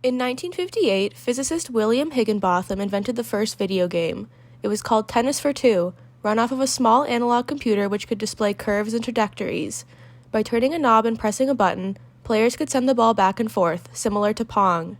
In 1958, physicist William Higginbotham invented the first video game. It was called Tennis for Two, run off of a small analog computer which could display curves and trajectories. By turning a knob and pressing a button, players could send the ball back and forth, similar to Pong.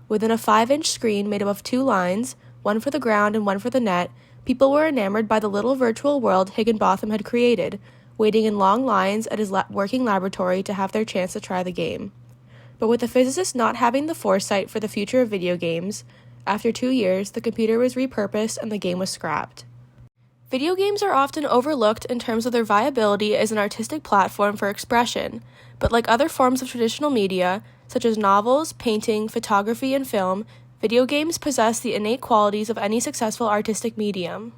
Within a 5-inch screen made up of two lines, one for the ground and one for the net, people were enamored by the little virtual world Higginbotham had created, waiting in long lines at his working laboratory to have their chance to try the game. But with the physicist not having the foresight for the future of video games, after 2 years, the computer was repurposed and the game was scrapped. Video games are often overlooked in terms of their viability as an artistic platform for expression, but like other forms of traditional media, such as novels, painting, photography, and film, video games possess the innate qualities of any successful artistic medium.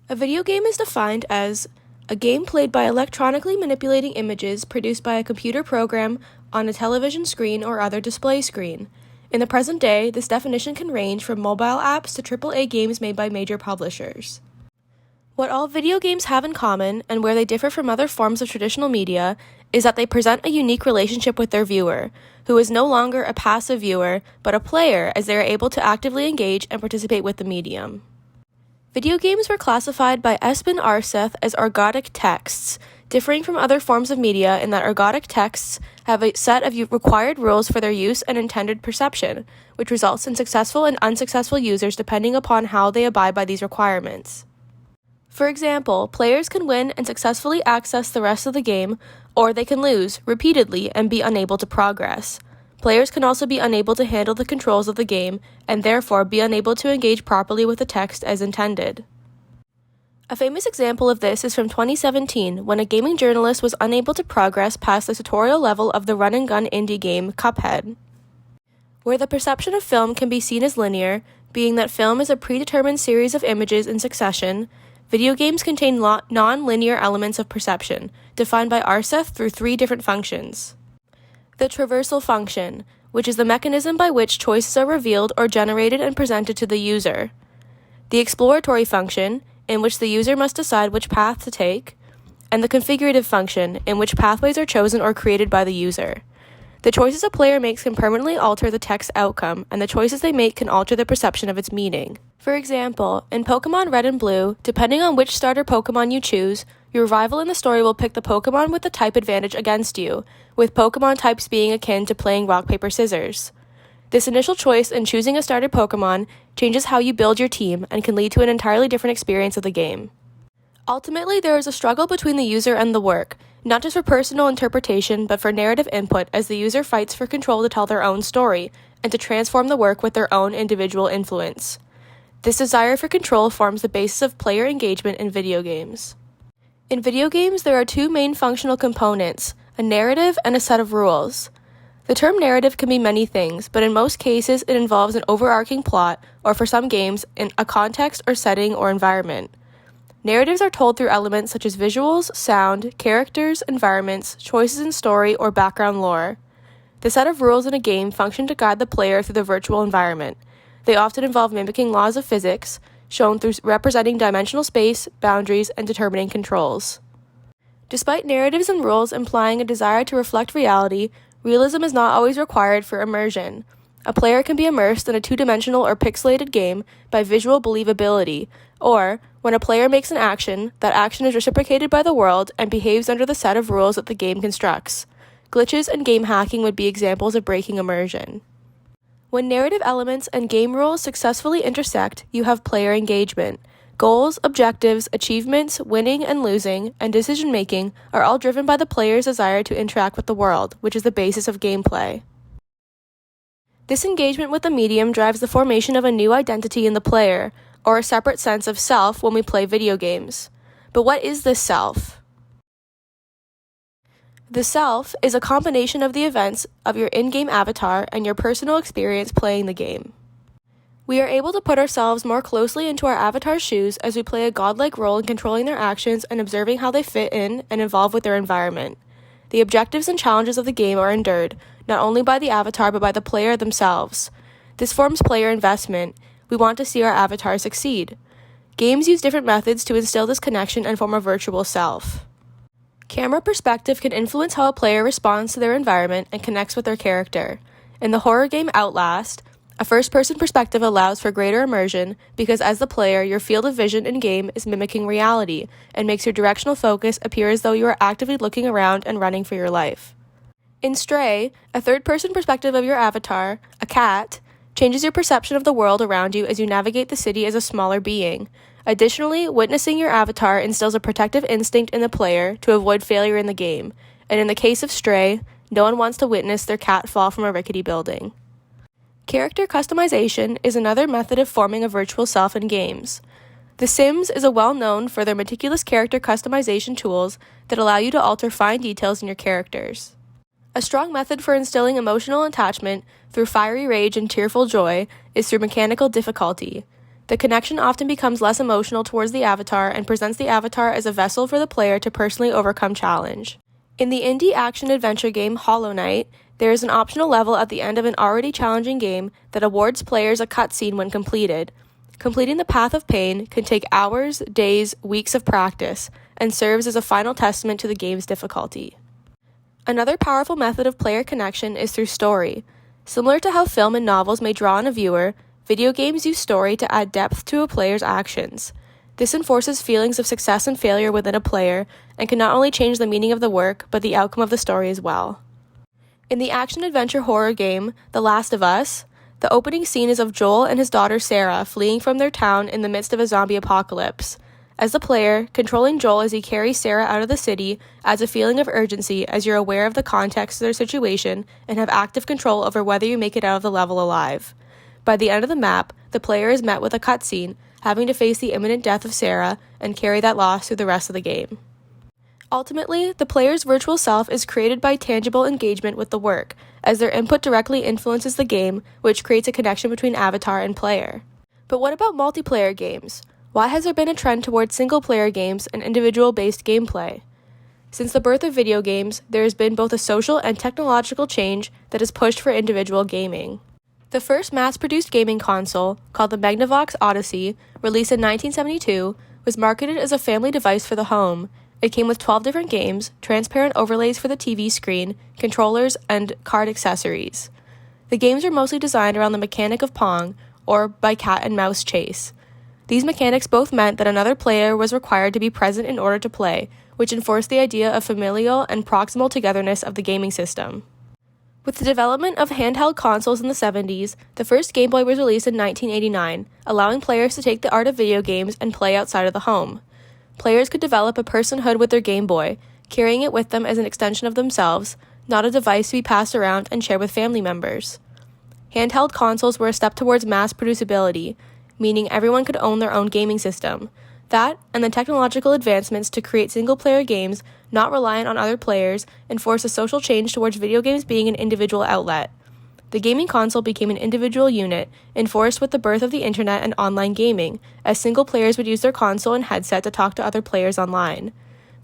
A video game is defined as a game played by electronically manipulating images produced by a computer program on a television screen or other display screen. In the present day, this definition can range from mobile apps to AAA games made by major publishers. What all video games have in common, and where they differ from other forms of traditional media, is that they present a unique relationship with their viewer, who is no longer a passive viewer, but a player, as they are able to actively engage and participate with the medium. Video games were classified by Espen ARTH as ergodic texts, differing from other forms of media in that ergodic texts have a set of required rules for their use and intended perception, which results in successful and unsuccessful users depending upon how they abide by these requirements. For example, players can win and successfully access the rest of the game, or they can lose repeatedly and be unable to progress. Players can also be unable to handle the controls of the game, and therefore be unable to engage properly with the text as intended. A famous example of this is from 2017, when a gaming journalist was unable to progress past the tutorial level of the run-and-gun indie game Cuphead. Where the perception of film can be seen as linear, being that film is a predetermined series of images in succession, video games contain non-linear elements of perception, defined by ARTH through 3 different functions. The traversal function, which is the mechanism by which choices are revealed or generated and presented to the user. The exploratory function, in which the user must decide which path to take. And the configurative function, in which pathways are chosen or created by the user. The choices a player makes can permanently alter the text outcome, and the choices they make can alter the perception of its meaning. For example, in Pokemon Red and Blue, depending on which starter Pokemon you choose, your rival in the story will pick the Pokemon with the type advantage against you, with Pokemon types being akin to playing rock, paper, scissors. This initial choice in choosing a starter Pokemon changes how you build your team and can lead to an entirely different experience of the game. Ultimately, there is a struggle between the user and the work, not just for personal interpretation, but for narrative input as the user fights for control to tell their own story, and to transform the work with their own individual influence. This desire for control forms the basis of player engagement in video games. In video games, there are 2 main functional components, a narrative and a set of rules. The term narrative can be many things, but in most cases it involves an overarching plot, or for some games, in a context or setting or environment. Narratives are told through elements such as visuals, sound, characters, environments, choices in story, or background lore. The set of rules in a game function to guide the player through the virtual environment. They often involve mimicking laws of physics, shown through representing dimensional space, boundaries, and determining controls. Despite narratives and rules implying a desire to reflect reality, realism is not always required for immersion. A player can be immersed in a 2-dimensional or pixelated game by visual believability, or, when a player makes an action, that action is reciprocated by the world and behaves under the set of rules that the game constructs. Glitches and game hacking would be examples of breaking immersion. When narrative elements and game rules successfully intersect, you have player engagement. Goals, objectives, achievements, winning and losing, and decision-making are all driven by the player's desire to interact with the world, which is the basis of gameplay. This engagement with the medium drives the formation of a new identity in the player, or a separate sense of self when we play video games. But what is this self? The self is a combination of the events of your in-game avatar and your personal experience playing the game. We are able to put ourselves more closely into our avatar's shoes as we play a godlike role in controlling their actions and observing how they fit in and evolve with their environment. The objectives and challenges of the game are endured, not only by the avatar but by the player themselves. This forms player investment. We want to see our avatar succeed. Games use different methods to instill this connection and form a virtual self. Camera perspective can influence how a player responds to their environment and connects with their character. In the horror game Outlast, a first-person perspective allows for greater immersion because as the player, your field of vision in-game is mimicking reality and makes your directional focus appear as though you are actively looking around and running for your life. In Stray, a third-person perspective of your avatar, a cat, changes your perception of the world around you as you navigate the city as a smaller being. Additionally, witnessing your avatar instills a protective instinct in the player to avoid failure in the game, and in the case of Stray, no one wants to witness their cat fall from a rickety building. Character customization is another method of forming a virtual self in games. The Sims is well known for their meticulous character customization tools that allow you to alter fine details in your characters. A strong method for instilling emotional attachment through fiery rage and tearful joy is through mechanical difficulty. The connection often becomes less emotional towards the avatar and presents the avatar as a vessel for the player to personally overcome challenge. In the indie action-adventure game Hollow Knight, there is an optional level at the end of an already challenging game that awards players a cutscene when completed. Completing the Path of Pain can take hours, days, weeks of practice, and serves as a final testament to the game's difficulty. Another powerful method of player connection is through story. Similar to how film and novels may draw on a viewer, video games use story to add depth to a player's actions. This enforces feelings of success and failure within a player and can not only change the meaning of the work, but the outcome of the story as well. In the action-adventure horror game, The Last of Us, the opening scene is of Joel and his daughter Sarah fleeing from their town in the midst of a zombie apocalypse. As the player, controlling Joel as he carries Sarah out of the city adds a feeling of urgency as you're aware of the context of their situation and have active control over whether you make it out of the level alive. By the end of the map, the player is met with a cutscene, having to face the imminent death of Sarah and carry that loss through the rest of the game. Ultimately, the player's virtual self is created by tangible engagement with the work, as their input directly influences the game, which creates a connection between avatar and player. But what about multiplayer games? Why has there been a trend towards single-player games and individual-based gameplay? Since the birth of video games, there has been both a social and technological change that has pushed for individual gaming. The first mass-produced gaming console, called the Magnavox Odyssey, released in 1972, was marketed as a family device for the home. It came with 12 different games, transparent overlays for the TV screen, controllers, and card accessories. The games were mostly designed around the mechanic of Pong, or by cat and mouse chase. These mechanics both meant that another player was required to be present in order to play, which enforced the idea of familial and proximal togetherness of the gaming system. With the development of handheld consoles in the 70s, the first Game Boy was released in 1989, allowing players to take the art of video games and play outside of the home. Players could develop a personhood with their Game Boy, carrying it with them as an extension of themselves, not a device to be passed around and shared with family members. Handheld consoles were a step towards mass producibility, meaning everyone could own their own gaming system. That, and the technological advancements to create single-player games not reliant on other players, enforced a social change towards video games being an individual outlet. The gaming console became an individual unit, enforced with the birth of the internet and online gaming, as single players would use their console and headset to talk to other players online.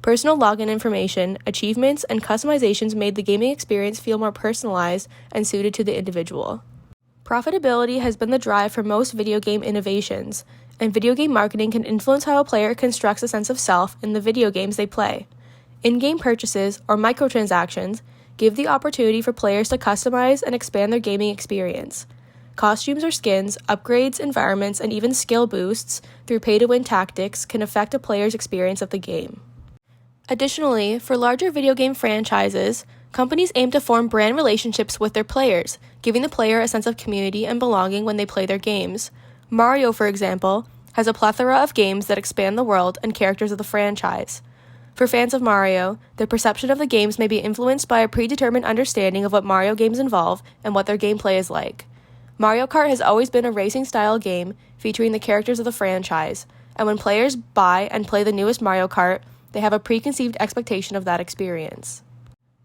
Personal login information, achievements, and customizations made the gaming experience feel more personalized and suited to the individual. Profitability has been the drive for most video game innovations, and video game marketing can influence how a player constructs a sense of self in the video games they play. In-game purchases, or microtransactions, give the opportunity for players to customize and expand their gaming experience. Costumes or skins, upgrades, environments, and even skill boosts through pay-to-win tactics can affect a player's experience of the game. Additionally, for larger video game franchises, companies aim to form brand relationships with their players, giving the player a sense of community and belonging when they play their games. Mario, for example, has a plethora of games that expand the world and characters of the franchise. For fans of Mario, their perception of the games may be influenced by a predetermined understanding of what Mario games involve and what their gameplay is like. Mario Kart has always been a racing-style game featuring the characters of the franchise, and when players buy and play the newest Mario Kart, they have a preconceived expectation of that experience.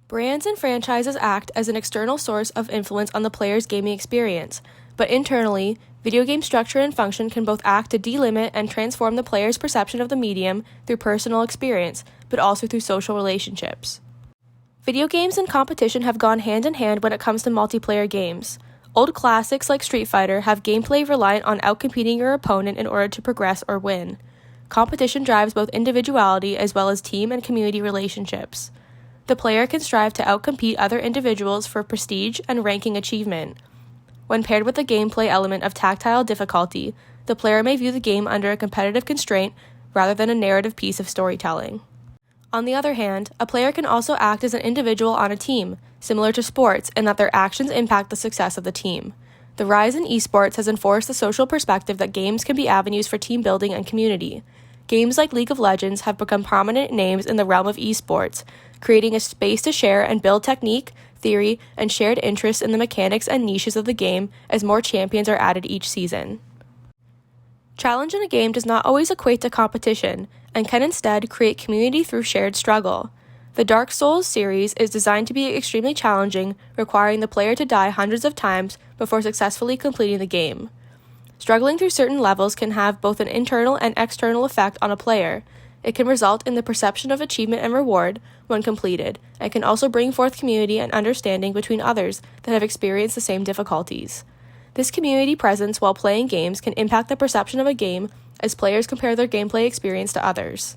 Brands and franchises act as an external source of influence on the player's gaming experience, but internally, video game structure and function can both act to delimit and transform the player's perception of the medium through personal experience, but also through social relationships. Video games and competition have gone hand in hand when it comes to multiplayer games. Old classics like Street Fighter have gameplay reliant on outcompeting your opponent in order to progress or win. Competition drives both individuality as well as team and community relationships. The player can strive to outcompete other individuals for prestige and ranking achievement. When paired with the gameplay element of tactile difficulty, the player may view the game under a competitive constraint rather than a narrative piece of storytelling. On the other hand, a player can also act as an individual on a team, similar to sports in that their actions impact the success of the team. The rise in esports has enforced the social perspective that games can be avenues for team building and community. Games like League of Legends have become prominent names in the realm of esports, creating a space to share and build technique, theory, and shared interests in the mechanics and niches of the game as more champions are added each season. Challenge in a game does not always equate to competition, and can instead create community through shared struggle. The Dark Souls series is designed to be extremely challenging, requiring the player to die hundreds of times before successfully completing the game. Struggling through certain levels can have both an internal and external effect on a player. It can result in the perception of achievement and reward when completed, and can also bring forth community and understanding between others that have experienced the same difficulties. This community presence while playing games can impact the perception of a game as players compare their gameplay experience to others.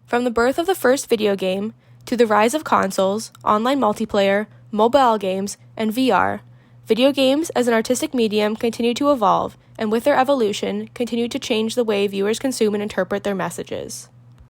From the birth of the first video game, to the rise of consoles, online multiplayer, mobile games, and VR, video games as an artistic medium continue to evolve, and with their evolution, continue to change the way viewers consume and interpret their messages.